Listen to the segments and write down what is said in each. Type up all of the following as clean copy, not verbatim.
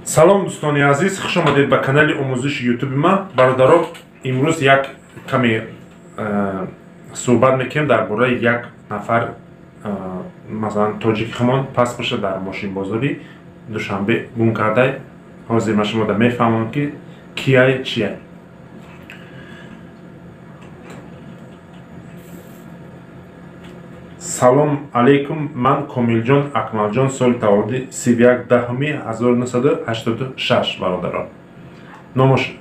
Салом дӯстони азиз, хуш омадед ба канали омӯзиши ютуби ман. Бародаро, имрӯз як каме суҳбат мекунем дар бораи як нафар масалан тоҷикимон паспортша дар мошинбозори Душанбе гум кардай. Ҳозир ман шумода мефаҳмам ки кияй чияй. Салом алейкум, ман Комилҷон Акмалҷон, соли таваллуди 31/10/1986 бародарон. Номаш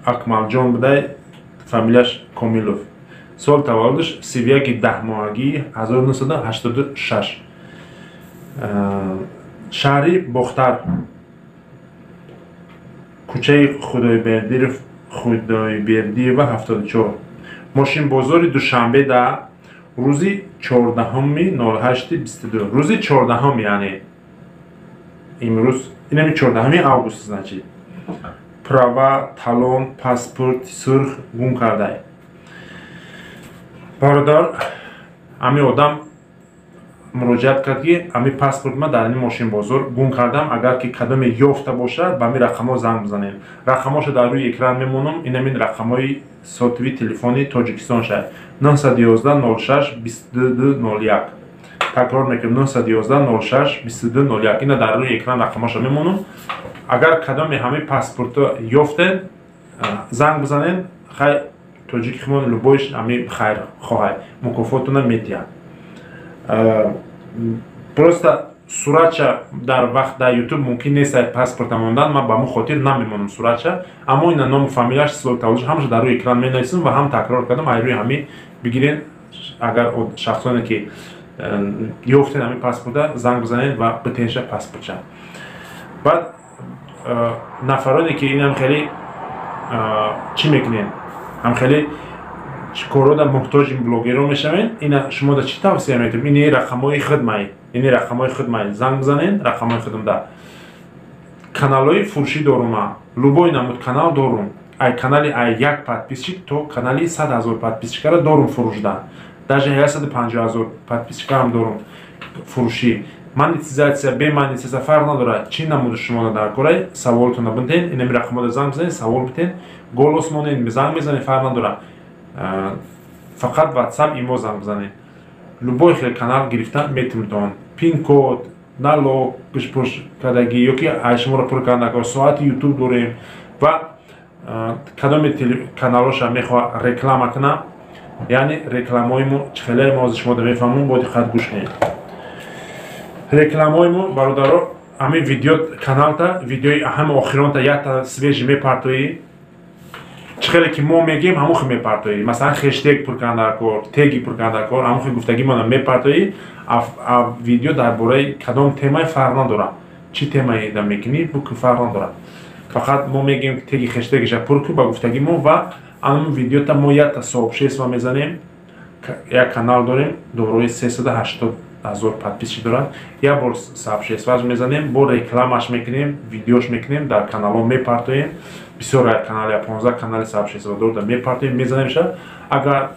Акмалҷон будай, фамилияш Комилов. Соли таваллудиш 31/10/1986. Шаҳри Бохтар, кӯчаи Худойбердиева 74. Мошинбозори Душанбе да рӯзи 14/08/22. рӯзи 14 яъне имрӯз инами 14 август значит. Права, талон, паспорт, сурх гум кардай. Бародар, ами одам муроҷиат кард ки ами паспорт ма дар ин мошинбозор гум кардам. Агар ки кадоме ёфта бошад, ба ами рақамҳо занг бизанем. Рақамҳоша дар рӯи экран мемонам. Инамин рақамҳои сотиви телефони Тоҷикистон шад. 911 06 22 01. Такрор мекунам, 911 06 22 01. Ина дар рӯи экран рақамҳоша мемонам. Агар кадоме ҳами паспортҳо ёфтен, занг бизанен. Хай тоҷикимон любойш ами хайр хоҳай мукофотуна метиҳад. Просто суратша дар вақт дар ютуб мумкин нест паспорта мондан. Ман ба мо хотир намемонам суратша, аммо ина ному фамилияш, соли таваллудш ҳамаша дар рӯи экран менависам ва ҳам такрор кардам. Ай рӯи ҳами бигирен, агар шахсоне ки ёфтен ҳами паспорта занг бизанед ва битенша паспортша. Баъд нафароне ки инам хеле чӣ мекунен, ҳам хеле корода муҳтоҷи блогерон мешавен. Ина шумо да чӣ тавсия метавем? Ини рақамҳои хидмаи, ини рақамҳои хидмаи занг бизанен. Рақамҳои хидмда каналҳои фурӯшӣ дорум. Любой намуд канал дорум. Ай канали ай як подписчик то канали 100 000 подписчикара дорум фурӯшда. Даже 150 000 подписчикарам дорум фурӯшӣ. Монетизация, бе монетизация фарқ надорад. Чӣ намуди шумо дар кораи саволтона бинтен, инами рақамҳода занг бизанед, савол битен, голос монед, занг бизанед, фарқ надорад. Фақат WhatsApp имо занг бизанед. Любой хел канал гирифтан метавонед. Пин код, налог, пишпуш кардагӣ ёки ай шуморо пур кардака, соати YouTube дорем ва кадоме каналоша мехоҳад реклама кунам. Яъне рекламаҳои мо чӣ хеле мо аз шумо да мефаҳмам, боди хат гӯш кунед. Рекламаҳои мо бародаро, ами видео каналта, видеои ҳама охиронта якта свежи мепартоӣ. Чӣ хеле ки мо мегем ҳамон хел мепартоӣ. Масалан хэштег пур кардан дар кор, теги пур кардан дар кор, ҳамон хел гуфтагимона мепартоӣ. Видео дар бораи кадом темаи фарқ надорад. Чӣ темаи да мекунӣ, бу фарқ надорад. Фақат мо мегем теги хэштегиша пур ку ба гуфтаги мо ва ан видеота мо якта сообщество мезанем. Як канал дорем, дорои 380 000 подписчик дорад. Як бор сообществоаш мезанем, бо рекламаш мекунем, видеош мекунем, дар каналҳо мепартоем. Бисёр канали 15 канали сообщество дорда мепартоем, мезанемша. Агар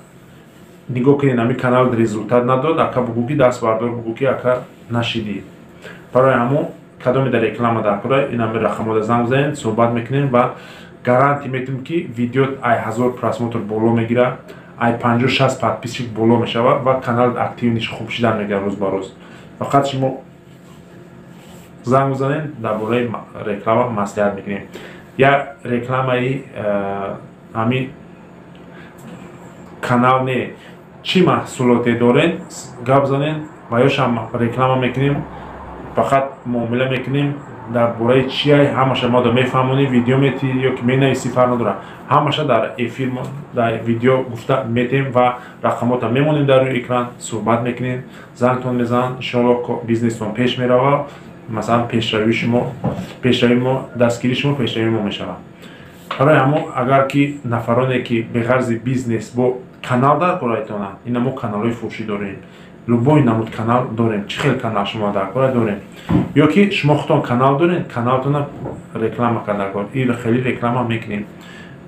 нигоҳ кунед ами канал результат надод, ака бугӯ ки даст бардор, бугӯ ки ака нашидӣ. Барои ҳамон кадоме дар реклама дар кора инами рақамҳода занг бизанед, суҳбат мекунем ва гарантия метавем ки видео ай 1000 просмотр боло мегирад, ай 50-60 подписчик боло мешавад ва канал активниш хуб шидан мегирад рӯз ба рӯз. Фақат шумо занг бизанед, дар бораи реклама маслиҳат мекунем. Як рекламаи ҳами канал не чӣ маҳсулоте дорен гап занен ва ёшам реклама мекунем. Фақат муомила мекунем дар бораи чияй, ҳамаша мо да мефаҳмонем, видео метӣ ёки менависӣ фарқ надорад. Ҳамаша дар эфир дар видео гуфта метем ва рақамота мемонем дар рӯи экран, суҳбат мекунем, зангтон мезананд, иншоаллоҳ бизнестон пеш меравад. Масалан пешравии шумо, пешравии мо, дастгирии шумо пешравии мо мешавад. Барои ҳамон агар ки нафароне ки беғарзи бизнес бо канал дар кораитонанд, ина мо каналҳои фурӯшӣ дорем. Любой намуд канал дорем. Чӣ хел канал шумо дар кора дорем? Ёки шумо худтон канал дорем, каналтона реклама кардан кор. Ин хеле реклама мекунем.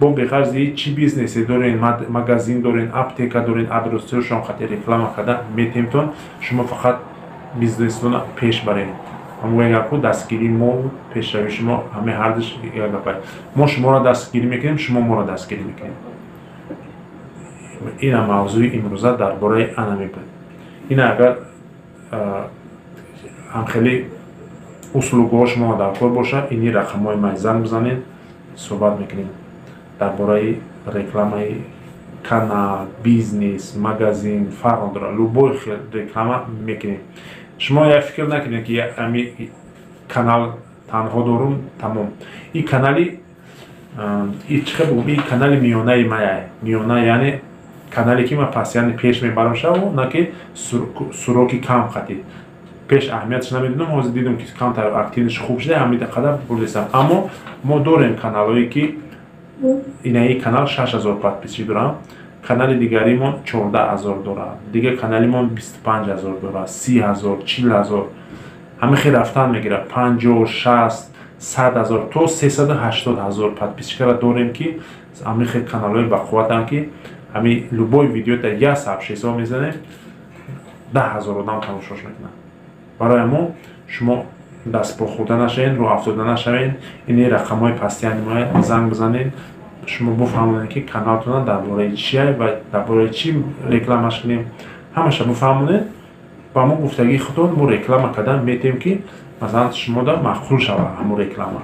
бо беғарзи чӣ бизнесе дорен, магазин дорен, аптека дорен, адресҳояшон хати реклама карда метемтон шумо фақат бизнесона пеш баред. ҳамаи гапҳо дастгирии мо пешравии шумо ҳамаи ҳардаш як гапай. Мо шуморо дастгирӣ мекунем, шумо моро дастгирӣ мекунем. Ина мавзӯи имрӯза дар бораи анами буд. Ина агар ҳамхеле услугҳо шумо дар кор боша, ини рақамҳои ман занг бизанед, суҳбат мекунем дар бораи рекламаи канал, бизнес, магазин, фарқ надорад, любой хел реклама мекунем. Шумо як фикр накунед ки ами канал танҳо дорум тамом. И канали чиқа бугум, и канали миёнаи мая. Миёна яъне канале ки ман постоянно пеш мебарам шаву, на ки суроки кам хати. Пеш аҳамиятш намедонам, ҳозир дидам ки камтар активнаш хуб шуда, ҳамида қадар бурдистам. Аммо мо дорем каналҳое ки инаи канал 6000 подписчик дорам, канали дигаримон 14000 дорад, дигар каналимон 25000 дорад, 30000, 40000. ҳама хел рафтан мегирад 50, 60, 100000 то 380000 подписчикара дорем ки ҳами хел каналҳои бақувватанд ки ҳами любой видеота як саб шесо мезанем 10000 одам тамошош мекунад. барои мо шумо дастпо хурда нашавед, роҳ афзода нашавед, ини рақамҳои постоянни мо занг бизанед, шумо буфаҳмонед ки каналтона дар бораи чия ва дар бораи чӣ рекламаш кунем, ҳамаша буфаҳмонед. ба мо гуфтагии худтон мо реклама кардан метем ки масалан шумода махқул шавад ҳамун реклама.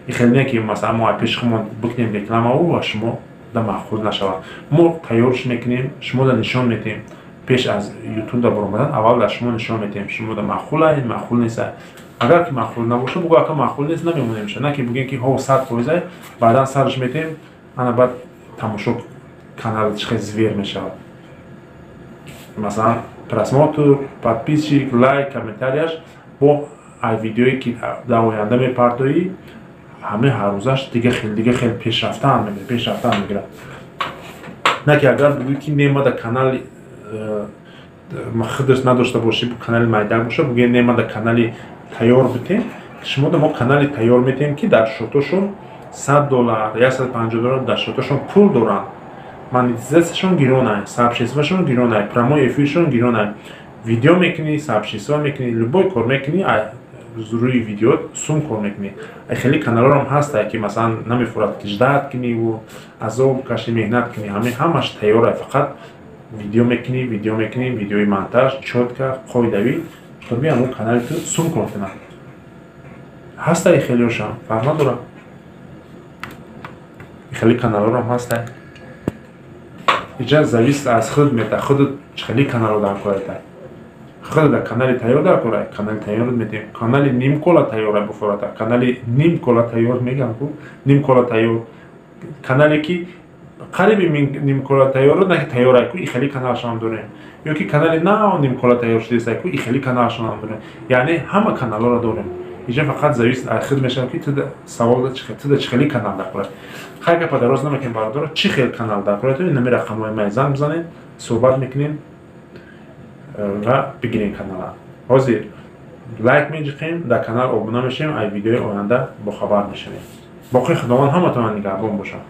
И хеле не ки масалан мо пеши худмон бикунем рекламао ва шумо да махқул нашавад. Мо тайёрш мекунем, шумода нишон метем. Пеш аз ютуб да баромадан аввал дар шумо нишон метем. Шумода махқулаед, махқул нестаед. Агар ки махқул набоша, бугӯ ака махқул нест, намемонем ша. На ки бигӯем ки ҳо 100% баъдан сарш метем, ана баъд тамошо канал чиқе звер мешавад. Масалан просмотр, подписчик, лайк, комментарияш бо ай видеое ки дар оянда мепардоӣ, ҳамаи ҳаррӯзаш дига хел пешрафтан мегирад. На ки агар бигӯӣ ки немада канали худаш надошта бошӣ, канали майдак боша, бигӯем немада канали тайёр битем, шумо да мо канали тайёр метем ки дар шотошон $100, $150 дар шотошон пул доранд. Монетизатсияшон гирон аст, сабшисвашон гирон аст, прямой эфиршон гирон аст. Видео мекунӣ, сабшисва мекунӣ, любой кор мекунӣ, рӯи видео сум кор мекунӣ. Хеле каналҳорам ҳаста ки масалан намефурад ки ждат кунӣ ву азоб кашӣ меҳнат кунӣ, ҳамаш тайёр аст, фақат видео мекунӣ, видеои монтаж, чётка, қоидавӣ, тоби ҳамун канали ту сум кор кунад. Ҳаста хелеошам, фарқ надорад. Хеле каналҳорам ҳаста. Иҷа зависит аз худ мета, худат чӣ каналро дар коратай. Худат дар канали тайёр дар корай, канали тайёрот метем. Канали ним кола тайёра буфората, канали ним кола тайёр мегам ку, ним кола тайёр. Канале ки қариби ним кола тайёрот на ки тайёрай ку, и хеле каналшон дорем. Ё ки канали на ним кола тайёр шудесай ку, и хеле каналшон дорем. Яъне ҳама каналҳоро дорем. Иҷа фақат зависит аз худ мешавад ки ту савол ту чӣ хели канал дар корай. Хай гапа дароз намекунем бародаро, чӣ хел канал дар корай, нами рақамҳои ман занг бизанед, суҳбат мекунем ва бигирем канала. Ҳозир лайк меҷиқем, дар канал обуна мешавем, ай видеои оянда бохабар мешавем. боқи худованд ҳаматонан нигаҳбон бошад.